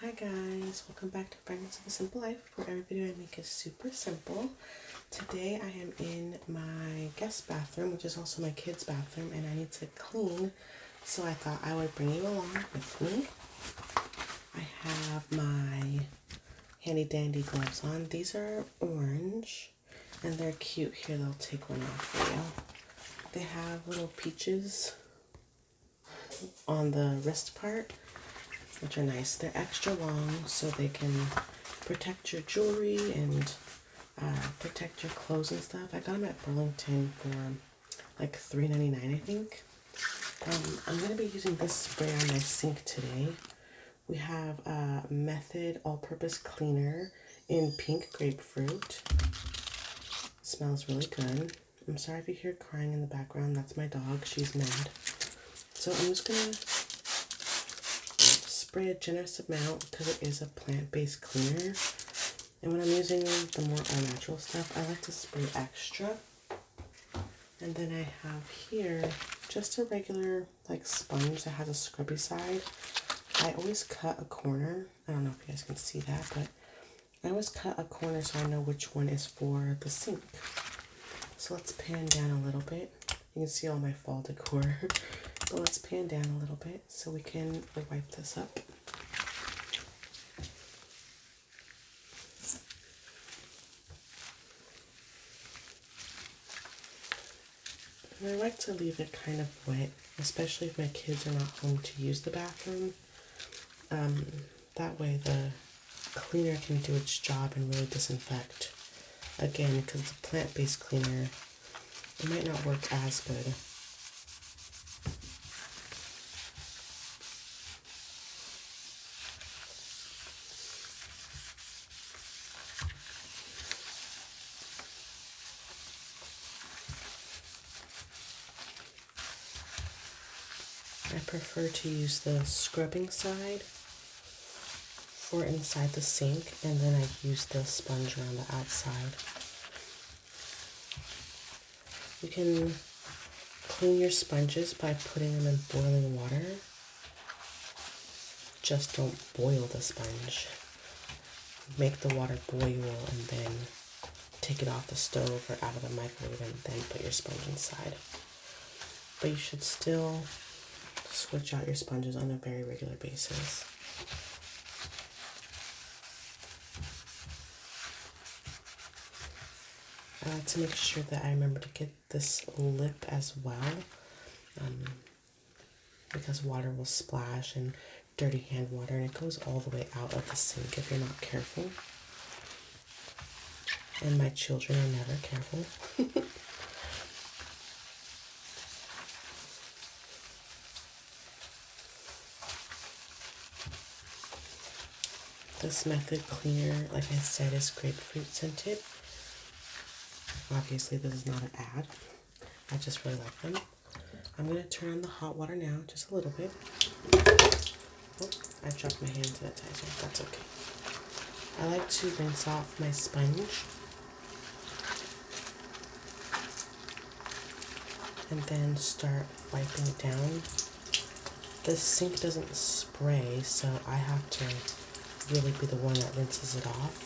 Hi guys, welcome back to Fragments of a Simple Life, where every video I make is super simple. Today I am in my guest bathroom, which is also my kids' bathroom, and I need to clean, so I thought I would bring you along with me. I have my handy dandy gloves on. These are orange, and they're cute. Here, they'll take one off for you. They have little peaches on the wrist part, which are nice. They're extra long so they can protect your jewelry and protect your clothes and stuff. I got them at Burlington for like $3.99, I think. I'm going to be using this spray on my sink today. We have a Method All-Purpose Cleaner in pink grapefruit. It smells really good. I'm sorry if you hear crying in the background. That's my dog. She's mad. So I'm just going to spray a generous amount because it is a plant-based cleaner. And when I'm using the more all-natural stuff, I like to spray extra. And then I have here just a regular like sponge that has a scrubby side. I always cut a corner. I don't know if you guys can see that, but I always cut a corner so I know which one is for the sink. So let's pan down a little bit. You can see all my fall decor. But let's pan down a little bit so we can wipe this up. And I like to leave it kind of wet, especially if my kids are not home to use the bathroom. That way the cleaner can do its job and really disinfect. Again, because it's a plant-based cleaner, it might not work as good. I prefer to use the scrubbing side for inside the sink, and then I use the sponge around the outside. You can clean your sponges by putting them in boiling water. Just don't boil the sponge. Make the water boil and then take it off the stove or out of the microwave and then put your sponge inside. But you should still switch out your sponges on a very regular basis. I like to make sure that I remember to get this lip as well, because water will splash and dirty hand water, and it goes all the way out of the sink if you're not careful. And my children are never careful. This Method cleaner, like I said, is grapefruit scented. Obviously, this is not an ad. I just really like them. I'm going to turn on the hot water now, just a little bit. Oh, I dropped my hand sanitizer. That's okay. I like to rinse off my sponge and then start wiping it down. The sink doesn't spray, so I have to really be the one that rinses it off.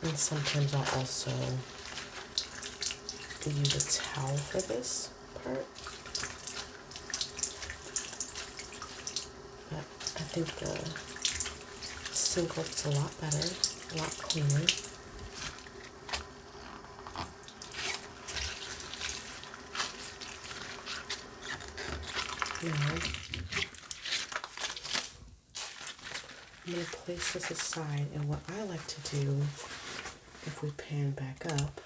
And sometimes I'll also use a towel for this part. But I think the sink looks a lot better, a lot cleaner. Now, I'm going to place this aside, and what I like to do, if we pan back up,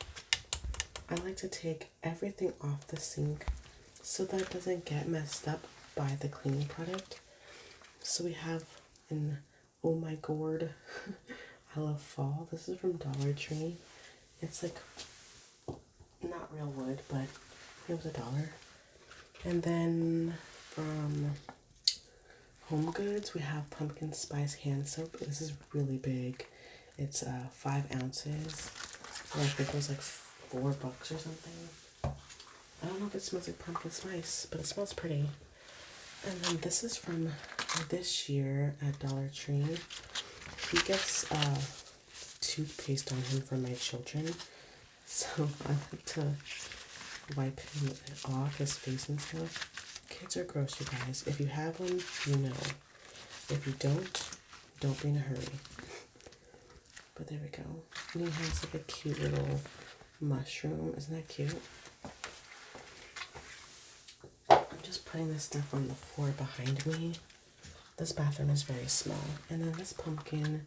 I like to take everything off the sink so that it doesn't get messed up by the cleaning product. So we have an Oh My Gourd I Love Fall. This is from Dollar Tree. It's like not real wood, but it was $1. And then from Home Goods, we have pumpkin spice hand soap. This is really big. It's 5 ounces. I think it was like $4 or something. I don't know if it smells like pumpkin spice, but it smells pretty. And then this is from this year at Dollar Tree. He gets toothpaste on him for my children. So I like to wipe him off, his face and stuff. Kids are gross, you guys. If you have them, you know. If you don't be in a hurry. But there we go. And he has like a cute little mushroom. Isn't that cute? I'm just putting this stuff on the floor behind me. This bathroom is very small. And then this pumpkin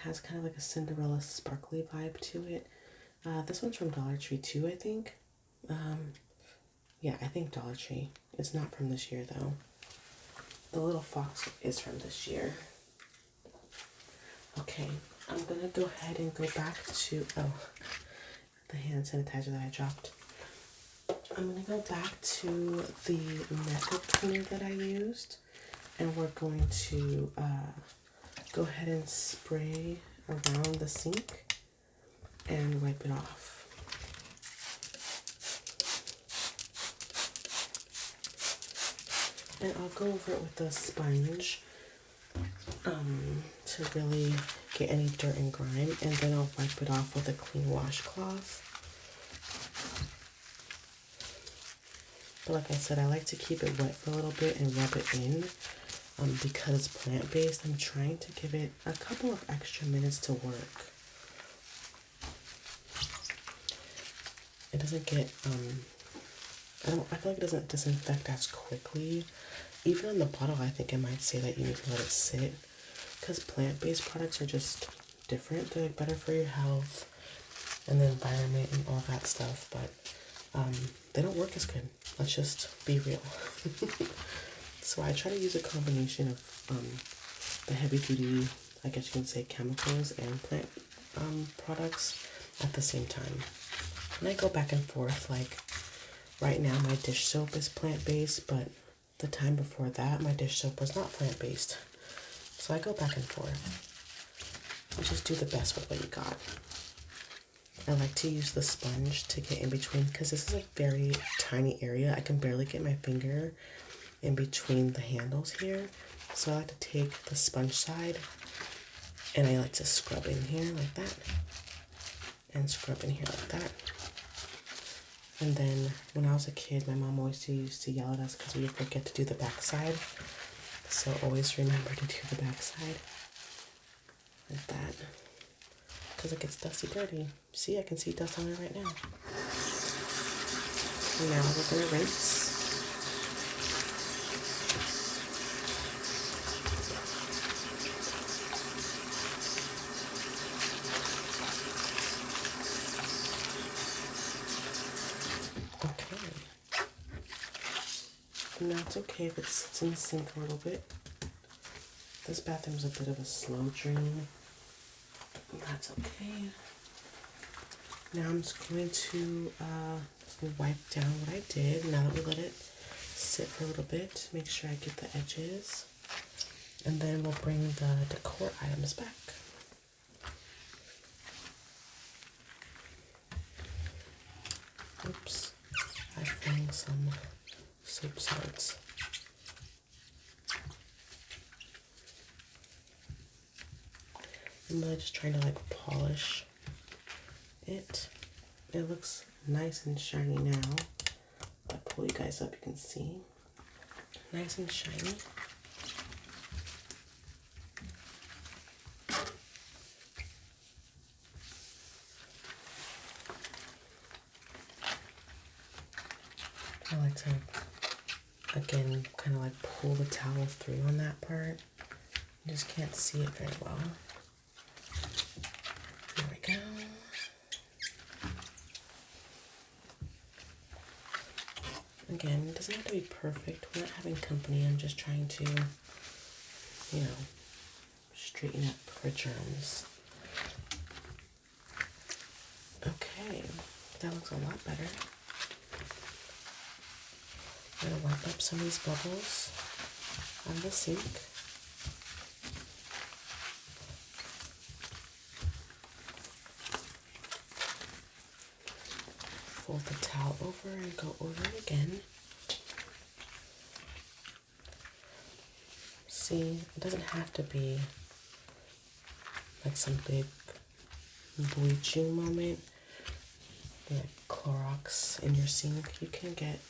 has kind of like a Cinderella sparkly vibe to it. This one's from Dollar Tree too, I think. Yeah, I think Dollar Tree. It's not from this year though. The little fox is from this year. Okay, I'm gonna go ahead and go back to, the hand sanitizer that I dropped. I'm gonna go back to the method cleaner that I used, and we're going to go ahead and spray around the sink and wipe it off. And I'll go over it with a sponge to really get any dirt and grime, and then I'll wipe it off with a clean washcloth. But like I said, I like to keep it wet for a little bit and rub it in. Because it's plant-based, I'm trying to give it a couple of extra minutes to work. It doesn't get, I feel like it doesn't disinfect as quickly. Even on the bottle, I think it might say that you need to let it sit, because plant-based products are just different. They're like better for your health and the environment and all that stuff, but they don't work as good. Let's just be real. So I try to use a combination of the heavy-duty, I guess you can say, chemicals and plant products at the same time. And I go back and forth. Like right now, my dish soap is plant-based, but the time before that, my dish soap was not plant-based. So I go back and forth. You just do the best with what you got. I like to use the sponge to get in between, because this is a very tiny area. I can barely get my finger in between the handles here. So I like to take the sponge side and I like to scrub in here like that and scrub in here like that. And then when I was a kid, my mom always used to yell at us because we would forget to do the back side. So always remember to do the back side like that, because it gets dusty dirty. See, I can see dust on it right now. And now we're gonna rinse. Now it's okay if it sits in the sink a little bit. This bathroom's a bit of a slow drain. That's okay. Now I'm just going to wipe down what I did. Now that we let it sit for a little bit, make sure I get the edges. And then we'll bring the decor items back. Oops, I found some soap suds. I'm really just trying to like polish it. It looks nice and shiny now. If I pull you guys up, you can see. Nice and shiny. I like to, again, kind of like pull the towel through on that part. You just can't see it very well. There we go. Again, it doesn't have to be perfect. We're not having company. I'm just trying to, you know, straighten up for germs. Okay, that looks a lot better. I'm going to wipe up some of these bubbles on the sink. Fold the towel over and go over it again. See, it doesn't have to be like some big bleaching moment, like Clorox in your sink. You can get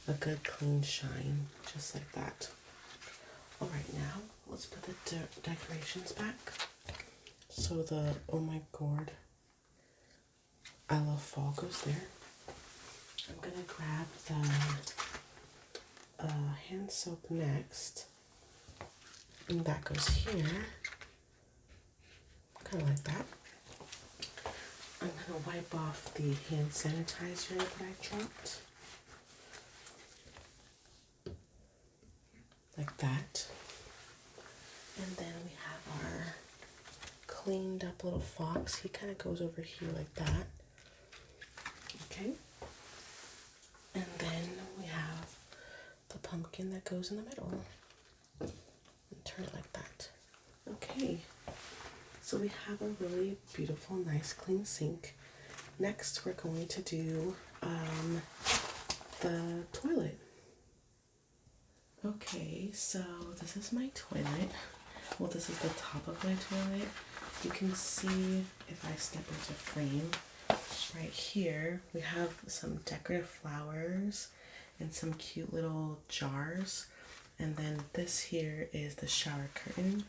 a good clean shine just like that. All right, now let's put the decorations back. So the Oh My God, I Love Fall goes there. I'm gonna grab the hand soap next, and that goes here, kind of like that. I'm gonna wipe off the hand sanitizer that I dropped, like that. And then we have our cleaned up little fox. He kind of goes over here like that. Okay. And then we have the pumpkin that goes in the middle. And turn it like that. Okay. So we have a really beautiful, nice, clean sink. Next, we're going to do the toilet. Okay, so this is my toilet. Well, this is the top of my toilet. You can see if I step into frame, right here, we have some decorative flowers and some cute little jars. And then this here is the shower curtain.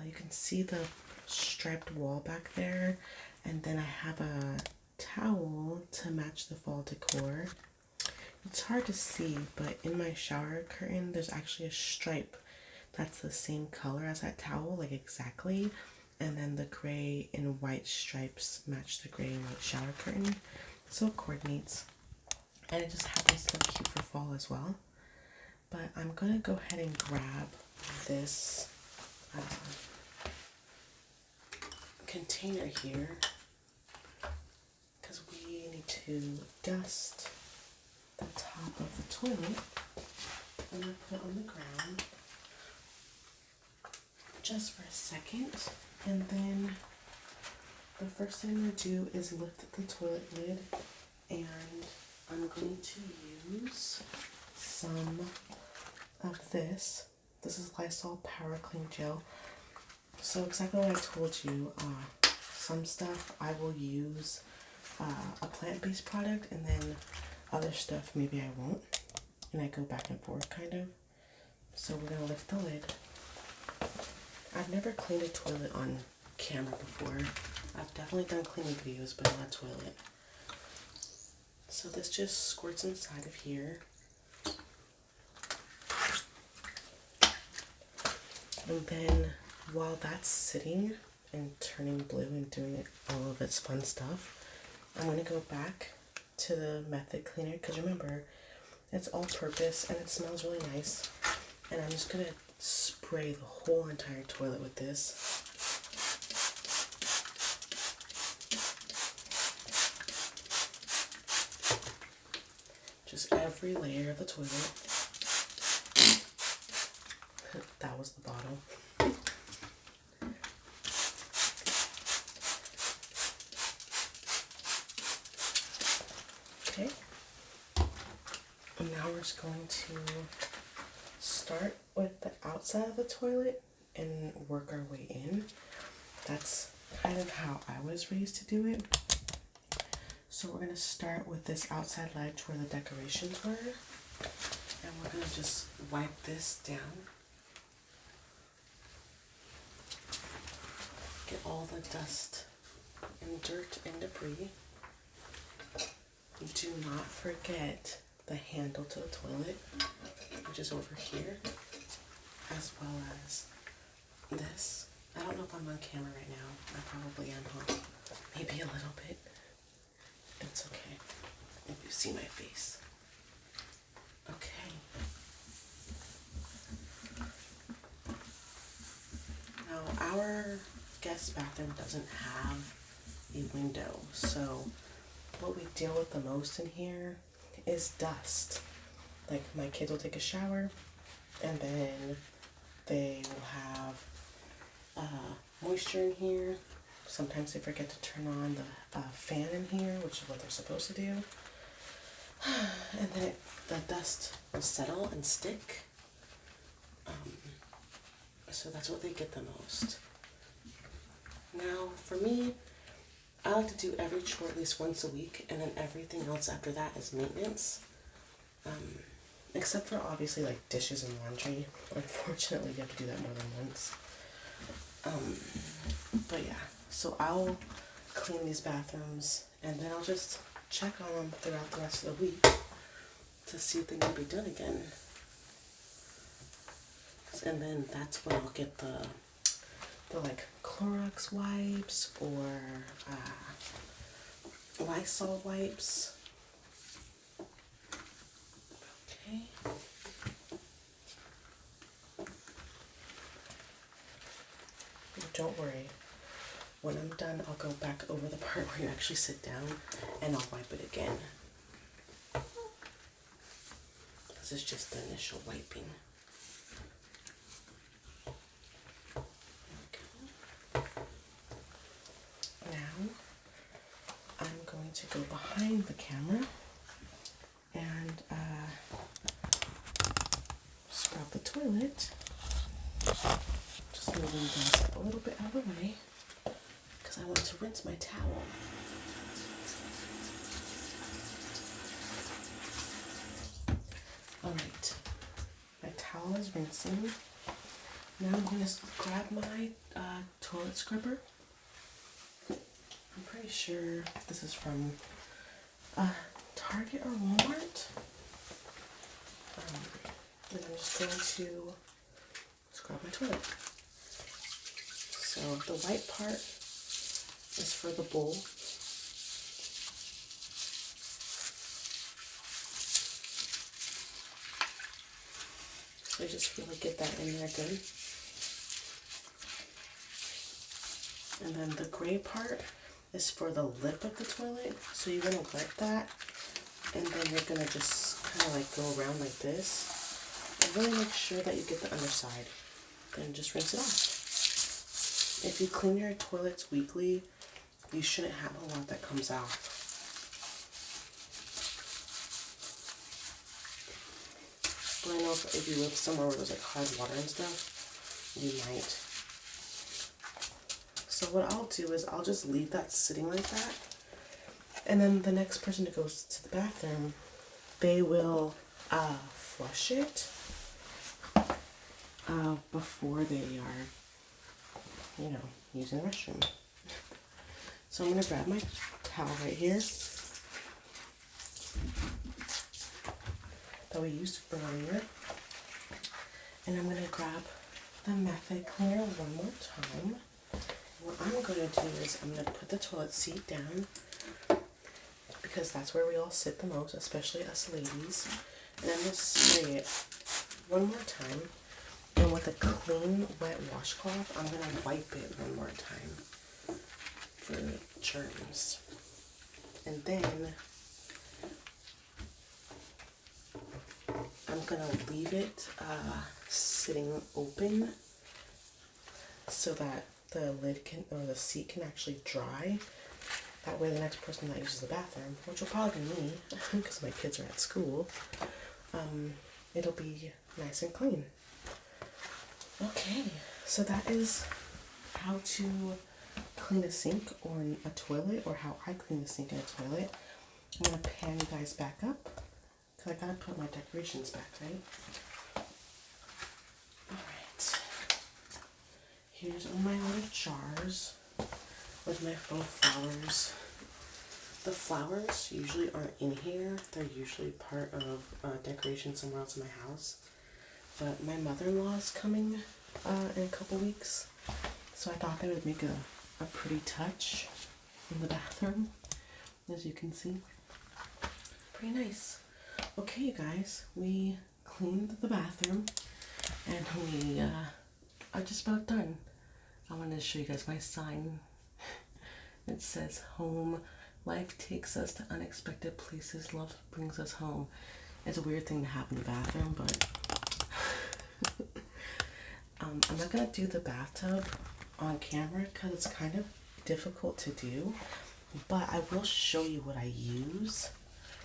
You can see the striped wall back there. And then I have a towel to match the fall decor. It's hard to see, but in my shower curtain, there's actually a stripe that's the same color as that towel, like exactly. And then the gray and white stripes match the gray and white shower curtain. So it coordinates. And it just happens to look cute for fall as well. But I'm going to go ahead and grab this container here, because we need to dust the top of the toilet. I'm going to put it on the ground just for a second. And then the first thing I'm going to do is lift the toilet lid, and I'm going to use some of this. This is Lysol Power Clean Gel. So exactly what I told you, some stuff I will use a plant-based product, and then other stuff maybe I won't. And I go back and forth kind of. So we're going to lift the lid. I've never cleaned a toilet on camera before. I've definitely done cleaning videos, but not a toilet. So this just squirts inside of here. And then while that's sitting and turning blue and doing all of its fun stuff, I'm going to go back to the method cleaner, because remember, it's all purpose and it smells really nice. And I'm just going to spray the whole entire toilet with this. Just every layer of the toilet. That was the bottle. Okay. And now we're just going to start with the outside of the toilet and work our way in. That's kind of how I was raised to do it. So we're going to start with this outside ledge where the decorations were. And we're going to just wipe this down. Get all the dust and dirt and debris. Do not forget the handle to the toilet, which is over here, as well as this. I don't know if I'm on camera right now. I probably am, huh? Maybe a little bit. It's okay. If you see my face. Okay. Now, our guest bathroom doesn't have a window, so what we deal with the most in here is dust. Like, my kids will take a shower, and then they will have moisture in here. Sometimes they forget to turn on the fan in here, which is what they're supposed to do. And then the dust will settle and stick. so that's what they get the most. Now, for me, I like to do every chore at least once a week, and then everything else after that is maintenance. Except for obviously like dishes and laundry. Unfortunately, you have to do that more than once. But yeah, so I'll clean these bathrooms, and then I'll just check on them throughout the rest of the week to see if they need to be done again. And then that's when I'll get the like Clorox wipes or Lysol wipes. Okay. Don't worry. When I'm done, I'll go back over the part where you actually sit down and I'll wipe it again. This is just the initial wiping. Now, I'm going to go behind the camera and scrub the toilet. Just moving this a little bit out of the way because I want to rinse my towel. Alright, my towel is rinsing. Now I'm going to grab my toilet scrubber. I'm pretty sure this is from Target or Walmart. And I'm just going to scrub my toilet. So the white part is for the bowl. So I just really get that in there good. And then the gray part is for the lip of the toilet. So you're going to grab that, and then you're going to just kind of like go around like this. And really make sure that you get the underside. Then just rinse it off. If you clean your toilets weekly, you shouldn't have a lot that comes out. But I know if you live somewhere where there's like hard water and stuff, you might. So what I'll do is I'll just leave that sitting like that. And then the next person that goes to the bathroom, they will flush it before they are, you know, using the restroom. So I'm going to grab my towel right here that we used earlier. And I'm going to grab the Method Cleaner one more time. What I'm going to do is I'm going to put the toilet seat down because that's where we all sit the most, especially us ladies. And I'm going to spray it one more time. And with a clean, wet washcloth, I'm going to wipe it one more time for germs. And then I'm going to leave it sitting open so that the lid can, or the seat can actually dry. That way the next person that uses the bathroom, which will probably be me because my kids are at school, it'll be nice and clean. Okay, so that is how to clean a sink or a toilet, or how I clean the sink and a toilet. I'm going to pan you guys back up because I got to put my decorations back, right? Alright. Here's all my little jars with my faux flowers. The flowers usually aren't in here. They're usually part of decoration somewhere else in my house. But my mother-in-law is coming in a couple weeks, so I thought they would make a pretty touch in the bathroom, as you can see. Pretty nice. Okay, you guys, we cleaned the bathroom, and we are just about done. I wanted to show you guys my sign. It says, "Home. Life takes us to unexpected places. Love brings us home." It's a weird thing to have in the bathroom, but I'm not going to do the bathtub on camera because it's kind of difficult to do, but I will show you what I use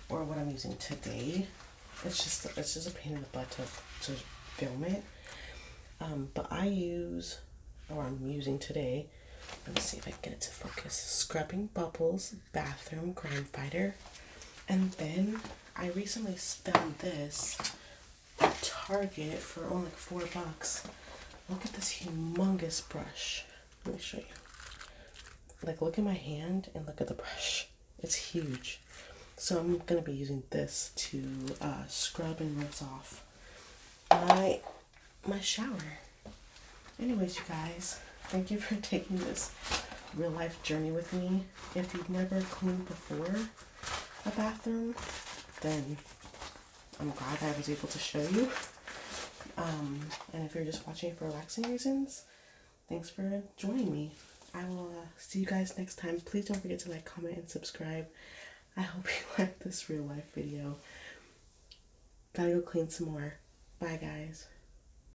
or what I'm using today. It's just a pain in the butt to film it. But I use, or I'm using today, let me see if I can get it to focus, Scrubbing Bubbles Bathroom Crime Fighter. And then I recently found this at Target for only like $4. Look at this humongous brush. Let me show you. Like, look at my hand and look at the brush. It's huge. So I'm gonna be using this to scrub and rinse off my shower. Anyways, you guys, thank you for taking this real life journey with me. If you've never cleaned before a bathroom, then I'm glad I was able to show you. And if you're just watching for relaxing reasons, thanks for joining me. I will see you guys next time. Please don't forget to like, comment, and subscribe. I hope you like this real life video. Gotta go clean some more. Bye, guys.